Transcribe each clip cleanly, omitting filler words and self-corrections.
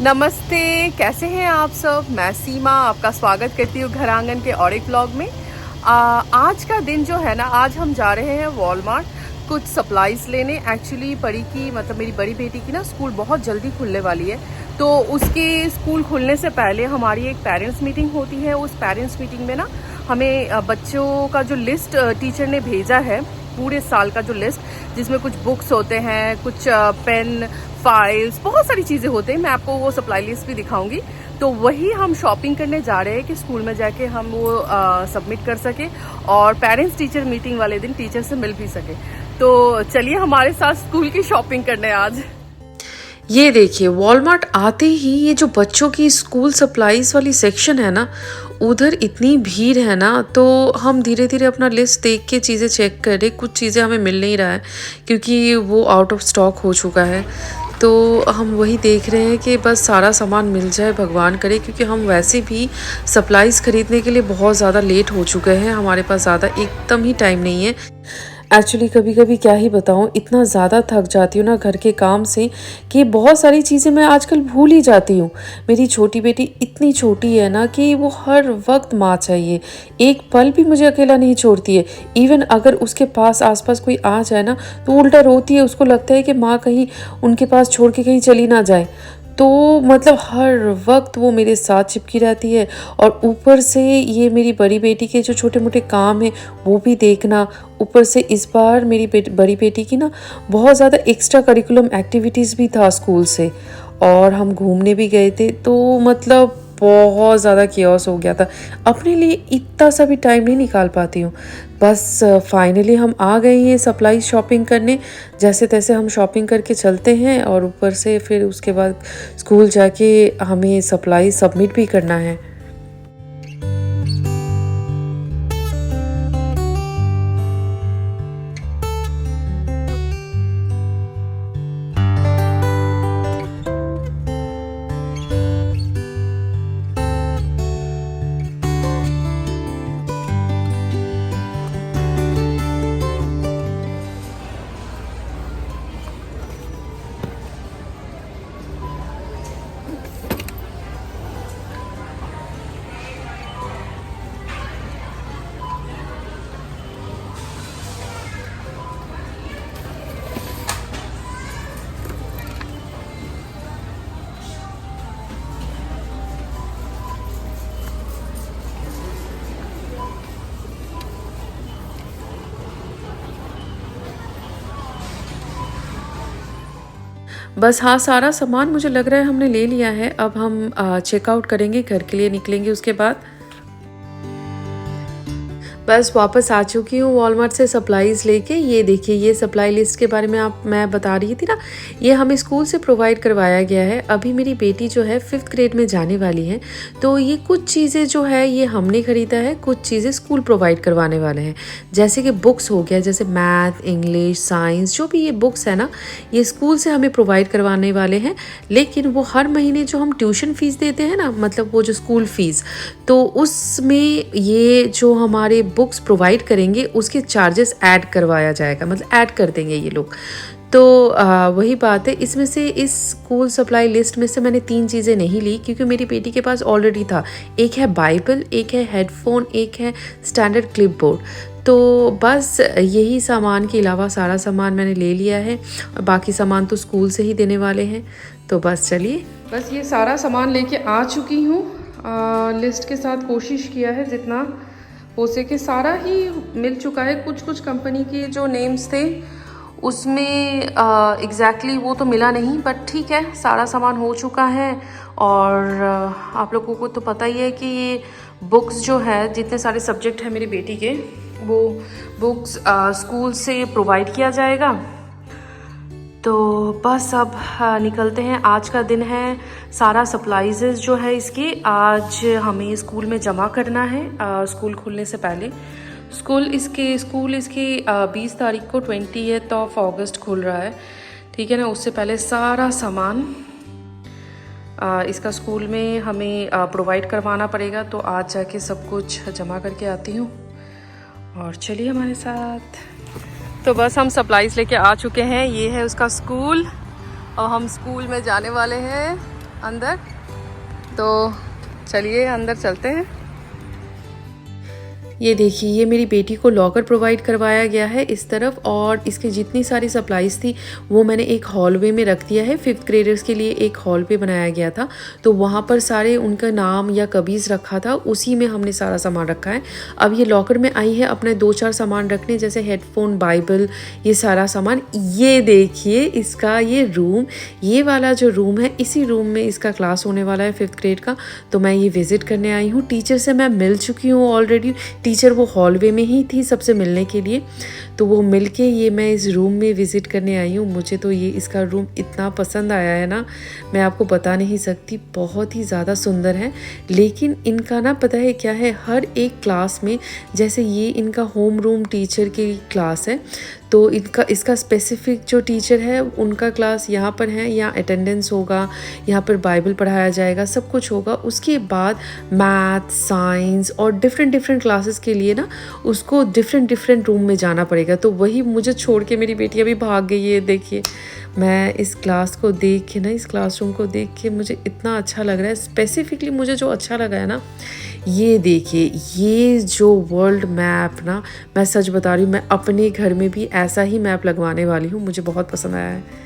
नमस्ते, कैसे हैं आप सब। मैं सीमा आपका स्वागत करती हूँ घर आंगन के और एक ब्लॉग में। आज का दिन जो है ना, आज हम जा रहे हैं वॉलमार्ट कुछ सप्लाईज लेने। एक्चुअली मेरी बड़ी बेटी की ना स्कूल बहुत जल्दी खुलने वाली है, तो उसके स्कूल खुलने से पहले हमारी एक पेरेंट्स मीटिंग होती है। उस पेरेंट्स मीटिंग में ना हमें बच्चों का जो लिस्ट टीचर ने भेजा है, पूरे साल का जो लिस्ट, जिसमें कुछ बुक्स होते हैं, कुछ पेन, फाइल्स, बहुत सारी चीज़ें होते हैं। मैं आपको वो सप्लाई लिस्ट भी दिखाऊंगी। तो वही हम शॉपिंग करने जा रहे हैं कि स्कूल में जाके हम वो सबमिट कर सके और पेरेंट्स टीचर मीटिंग वाले दिन टीचर से मिल भी सके। तो चलिए हमारे साथ स्कूल की शॉपिंग करने आज। ये देखिए, वॉलमार्ट आते ही ये जो बच्चों की स्कूल सप्लाईज वाली सेक्शन है ना, उधर इतनी भीड़ है ना, तो हम धीरे धीरे अपना लिस्ट देख के चीज़ें चेक करें। कुछ चीज़ें हमें मिल नहीं रहा है क्योंकि वो आउट ऑफ स्टॉक हो चुका है। तो हम वही देख रहे हैं कि बस सारा सामान मिल जाए, भगवान करे, क्योंकि हम वैसे भी सप्लाईज खरीदने के लिए बहुत ज़्यादा लेट हो चुके हैं। हमारे पास ज़्यादा एकदम ही टाइम नहीं है। एक्चुअली कभी कभी क्या ही बताऊँ, इतना ज़्यादा थक जाती हूँ ना घर के काम से कि बहुत सारी चीज़ें मैं आजकल भूल ही जाती हूँ। मेरी छोटी बेटी इतनी छोटी है ना कि वो हर वक्त माँ चाहिए, एक पल भी मुझे अकेला नहीं छोड़ती है। इवन अगर उसके पास आसपास कोई आ जाए ना तो उल्टा रोती है, उसको लगता है कि माँ कहीं उनके पास छोड़ के कहीं चली ना जाए। तो मतलब हर वक्त वो मेरे साथ चिपकी रहती है। और ऊपर से ये मेरी बड़ी बेटी के जो छोटे मोटे काम हैं वो भी देखना। ऊपर से इस बार मेरी बड़ी बेटी की ना बहुत ज़्यादा एक्स्ट्रा करिकुलम एक्टिविटीज़ भी था स्कूल से, और हम घूमने भी गए थे। तो मतलब बहुत ज़्यादा कियोस हो गया था। अपने लिए इतना सा भी टाइम नहीं निकाल पाती हूँ। बस फाइनली हम आ गए हैं सप्लाई शॉपिंग करने। जैसे तैसे हम शॉपिंग करके चलते हैं और ऊपर से फिर उसके बाद स्कूल जाके हमें सप्लाई सबमिट भी करना है। बस हाँ, सारा सामान मुझे लग रहा है हमने ले लिया है। अब हम चेकआउट करेंगे, घर के लिए निकलेंगे उसके बाद। बस वापस आ चुकी हूँ वॉलमार्ट से सप्लाईज़ लेके। ये देखिए, ये सप्लाई लिस्ट के बारे में मैं बता रही थी ना, ये हमें स्कूल से प्रोवाइड करवाया गया है। अभी मेरी बेटी जो है 5th ग्रेड में जाने वाली है, तो ये कुछ चीज़ें जो है ये हमने ख़रीदा है, कुछ चीज़ें स्कूल प्रोवाइड करवाने वाले हैं। जैसे कि बुक्स हो गया, जैसे मैथ, इंग्लिश, साइंस, जो भी ये बुक्स है ना, ये स्कूल से हमें प्रोवाइड करवाने वाले हैं। लेकिन वो हर महीने जो हम ट्यूशन फ़ीस देते हैं ना, मतलब वो जो स्कूल फ़ीस, तो उसमें ये जो हमारे बुक्स प्रोवाइड करेंगे उसके चार्जेस ऐड करवाया जाएगा, मतलब ऐड कर देंगे ये लोग। तो वही बात है। इसमें से, इस स्कूल सप्लाई लिस्ट में से मैंने 3 चीज़ें नहीं ली क्योंकि मेरी बेटी के पास ऑलरेडी था। एक है बाइबल, एक है हेडफोन, एक है स्टैंडर्ड क्लिपबोर्ड। तो बस यही सामान के अलावा सारा सामान मैंने ले लिया है, और बाकी सामान तो स्कूल से ही देने वाले हैं। तो बस चलिए, बस ये सारा सामान लेके आ चुकी हूँ। लिस्ट के साथ कोशिश किया है जितना हो सके, सारा ही मिल चुका है। कुछ कुछ कंपनी के जो नेम्स थे उसमें एग्जैक्टली वो तो मिला नहीं, बट ठीक है, सारा सामान हो चुका है। और आप लोगों को तो पता ही है कि ये बुक्स जो है, जितने सारे सब्जेक्ट हैं मेरी बेटी के, वो बुक्स स्कूल से प्रोवाइड किया जाएगा। तो बस अब निकलते हैं। आज का दिन है, सारा सप्लाइज़ जो है इसकी आज हमें स्कूल में जमा करना है स्कूल खुलने से पहले। स्कूल इसके 20 तारीख को 20th ऑफ अगस्त खुल रहा है, ठीक है ना। उससे पहले सारा सामान इसका स्कूल में हमें प्रोवाइड करवाना पड़ेगा। तो आज जाके सब कुछ जमा करके आती हूँ, और चलिए हमारे साथ। तो बस हम सप्लाईज़ लेके आ चुके हैं। ये है उसका स्कूल, और हम स्कूल में जाने वाले हैं अंदर, तो चलिए अंदर चलते हैं। ये देखिए, ये मेरी बेटी को लॉकर प्रोवाइड करवाया गया है इस तरफ, और इसकी जितनी सारी सप्लाईज थी वो मैंने एक हॉलवे में रख दिया है। 5th ग्रेडर्स के लिए एक हॉलवे बनाया गया था, तो वहाँ पर सारे उनका नाम या कबीज़ रखा था, उसी में हमने सारा सामान रखा है। अब ये लॉकर में आई है अपने 2-4 सामान रखने, जैसे हेडफोन, बाइबल, ये सारा सामान। ये देखिए इसका ये रूम, ये वाला जो रूम है, इसी रूम में इसका क्लास होने वाला है 5th ग्रेड का। तो मैं ये विज़िट करने आई हूँ। टीचर से मैं मिल चुकी हूँ ऑलरेडी। टीचर वो हॉलवे में ही थी सबसे मिलने के लिए, तो वो मिल के ये मैं इस रूम में विज़िट करने आई हूँ। मुझे तो ये इसका रूम इतना पसंद आया है ना, मैं आपको बता नहीं सकती, बहुत ही ज़्यादा सुंदर है। लेकिन इनका ना पता है क्या है, हर एक क्लास में, जैसे ये इनका होम रूम टीचर की क्लास है, तो इसका स्पेसिफिक जो टीचर है उनका क्लास यहाँ पर है, यहाँ अटेंडेंस होगा, यहाँ पर बाइबल पढ़ाया जाएगा, सब कुछ होगा। उसके बाद मैथ, साइंस और डिफरेंट क्लासेस के लिए ना उसको डिफरेंट रूम में जाना पड़ेगा। तो वही मुझे छोड़ के मेरी बेटी अभी भाग गई है। देखिए, मैं इस क्लास को देख के ना, इस क्लासरूम को देख के मुझे इतना अच्छा लग रहा है। स्पेसिफिकली मुझे जो अच्छा लगा है ना, ये देखिए, ये जो वर्ल्ड मैप ना, मैं सच बता रही हूँ, मैं अपने घर में भी ऐसा ही मैप लगवाने वाली हूँ। मुझे बहुत पसंद आया है।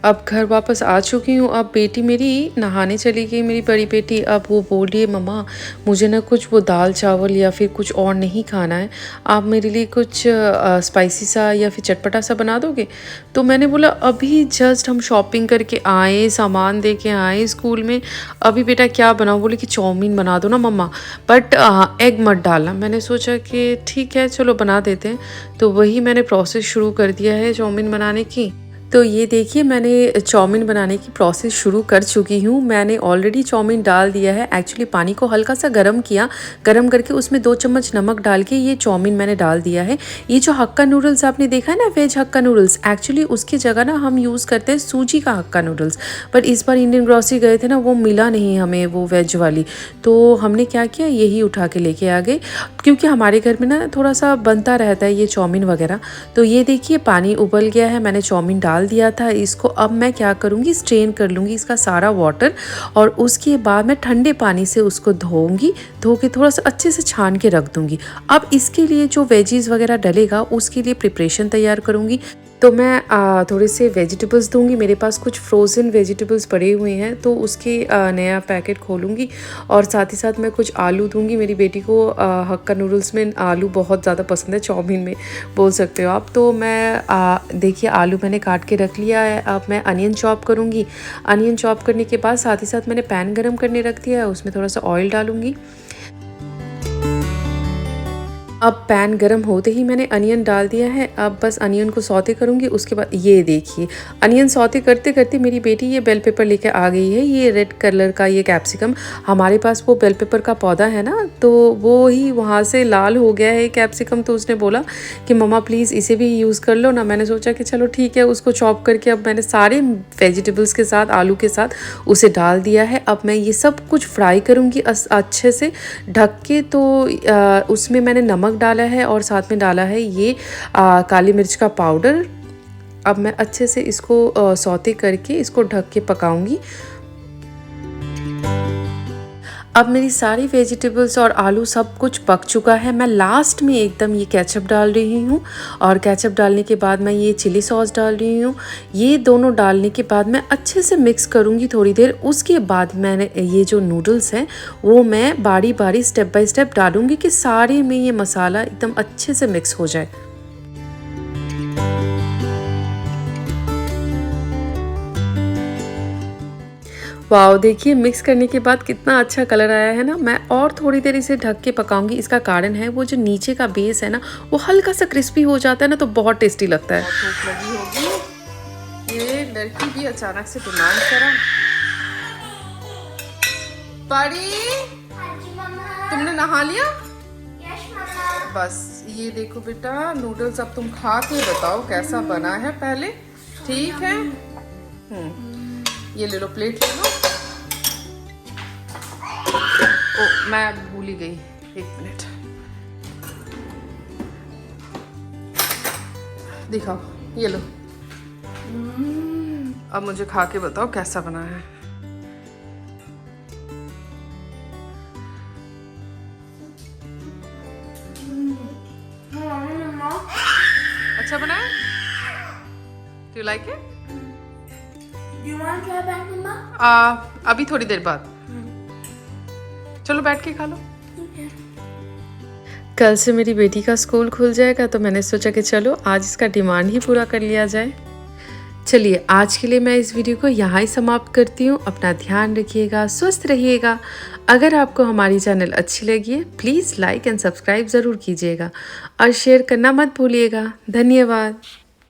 अब घर वापस आ चुकी हूँ। अब बेटी मेरी नहाने चली गई, मेरी बड़ी बेटी। अब वो बोल रही है, मम्मा मुझे ना कुछ वो दाल चावल या फिर कुछ और नहीं खाना है, आप मेरे लिए कुछ स्पाइसी सा या फिर चटपटा सा बना दोगे। तो मैंने बोला अभी जस्ट हम शॉपिंग करके आए, सामान दे के आए स्कूल में, अभी बेटा क्या बनाओ। बोले कि चाउमीन बना दो ना मम्मा, बट एग मत डालना। मैंने सोचा कि ठीक है चलो बना देते हैं। तो वही मैंने प्रोसेस शुरू कर दिया है चाउमीन बनाने की। तो ये देखिए, मैंने चाउमीन बनाने की प्रोसेस शुरू कर चुकी हूँ। मैंने ऑलरेडी चाउमीन डाल दिया है। एक्चुअली पानी को हल्का सा गर्म किया, गर्म करके उसमें 2 चम्मच नमक डाल के ये चाउमीन मैंने डाल दिया है। ये जो हक्का नूडल्स आपने देखा है ना, वेज हक्का नूडल्स, एक्चुअली उसकी जगह ना हम यूज़ करते हैं सूजी का हक्का नूडल्स। बट इस बार इंडियन ग्रोसरी गए थे ना, वो मिला नहीं हमें वो वेज वाली, तो हमने क्या किया, यही उठा के लेके आ गए, क्योंकि हमारे घर में ना थोड़ा सा बनता रहता है ये चाउमीन वगैरह। तो ये देखिए, पानी उबल गया है, मैंने चाउमीन डाल दिया था। इसको अब मैं क्या करूँगी, स्ट्रेन कर लूँगी इसका सारा वाटर, और उसके बाद मैं ठंडे पानी से उसको धोऊंगी, धो के थोड़ा सा अच्छे से छान के रख दूँगी। अब इसके लिए जो वेजीज वगैरह डलेगा उसके लिए प्रिपरेशन तैयार करूँगी। तो मैं थोड़े से वेजिटेबल्स दूंगी। मेरे पास कुछ फ्रोज़न वेजिटेबल्स पड़े हुए हैं, तो उसके नया पैकेट खोलूँगी, और साथ ही साथ मैं कुछ आलू दूंगी। मेरी बेटी को हक्का नूडल्स में आलू बहुत ज़्यादा पसंद है, चाउमीन में बोल सकते हो आप। तो मैं देखिए, आलू मैंने काट के रख लिया है। अब मैं अनियन चॉप करूँगी। अनियन चॉप करने के बाद साथ ही साथ मैंने पैन गरम करने रख दिया है, उसमें थोड़ा सा ऑयल डालूँगी। अब पैन गरम होते ही मैंने अनियन डाल दिया है। अब बस अनियन को सौते करूँगी। उसके बाद ये देखिए, अनियन सौते करते करते मेरी बेटी ये बेल पेपर लेकर आ गई है। ये रेड कलर का ये कैप्सिकम, हमारे पास वो बेल पेपर का पौधा है ना, तो वो ही वहाँ से लाल हो गया है कैप्सिकम। तो उसने बोला कि मम्मा प्लीज़ इसे भी यूज़ कर लो ना। मैंने सोचा कि चलो ठीक है, उसको चॉप करके अब मैंने सारे वेजिटेबल्स के साथ, आलू के साथ उसे डाल दिया है। अब मैं ये सब कुछ फ्राई करूँगी अच्छे से ढक के। तो उसमें मैंने नमक डाला है और साथ में डाला है ये काली मिर्च का पाउडर। अब मैं अच्छे से इसको सौते करके इसको ढक के पकाऊंगी। अब मेरी सारी वेजिटेबल्स और आलू सब कुछ पक चुका है। मैं लास्ट में एकदम ये केचप डाल रही हूँ, और केचप डालने के बाद मैं ये चिली सॉस डाल रही हूँ। ये दोनों डालने के बाद मैं अच्छे से मिक्स करूँगी थोड़ी देर। उसके बाद मैंने ये जो नूडल्स हैं वो मैं बारी बारी स्टेप बाय स्टेप डालूँगी कि सारे में ये मसाला एकदम अच्छे से मिक्स हो जाए। वाओ, देखिए मिक्स करने के बाद कितना अच्छा कलर आया है ना। मैं और थोड़ी देर इसे ढक के पकाऊंगी। इसका कारण है वो जो नीचे का बेस है ना, वो हल्का सा क्रिस्पी हो जाता है ना, तो बहुत टेस्टी लगता है। भूख लगी होगी, ये लड़की भी अचानक से डिमांड करा। परी, तुमने नहा लिया? बस ये देखो बेटा, नूडल्स अब तुम खा के बताओ कैसा बना है पहले, ठीक है? ये ले लो, प्लेट ले लो। ओ, मैं भूल ही गई, 1 मिनट। दिखाओ। ये लो। अब मुझे खा के बताओ कैसा बना है। अच्छा बना है? Do you like it? Do you want to try back, Mama? अभी थोड़ी देर बाद। चलो बैठ के खा लो। Okay. कल से मेरी बेटी का स्कूल खुल जाएगा तो मैंने सोचा कि चलो आज इसका डिमांड ही पूरा कर लिया जाए। चलिए आज के लिए मैं इस वीडियो को यहाँ ही समाप्त करती हूँ। अपना ध्यान रखिएगा, स्वस्थ रहिएगा। अगर आपको हमारी चैनल अच्छी लगी है प्लीज़ लाइक एंड सब्सक्राइब ज़रूर कीजिएगा और शेयर करना मत भूलिएगा। धन्यवाद।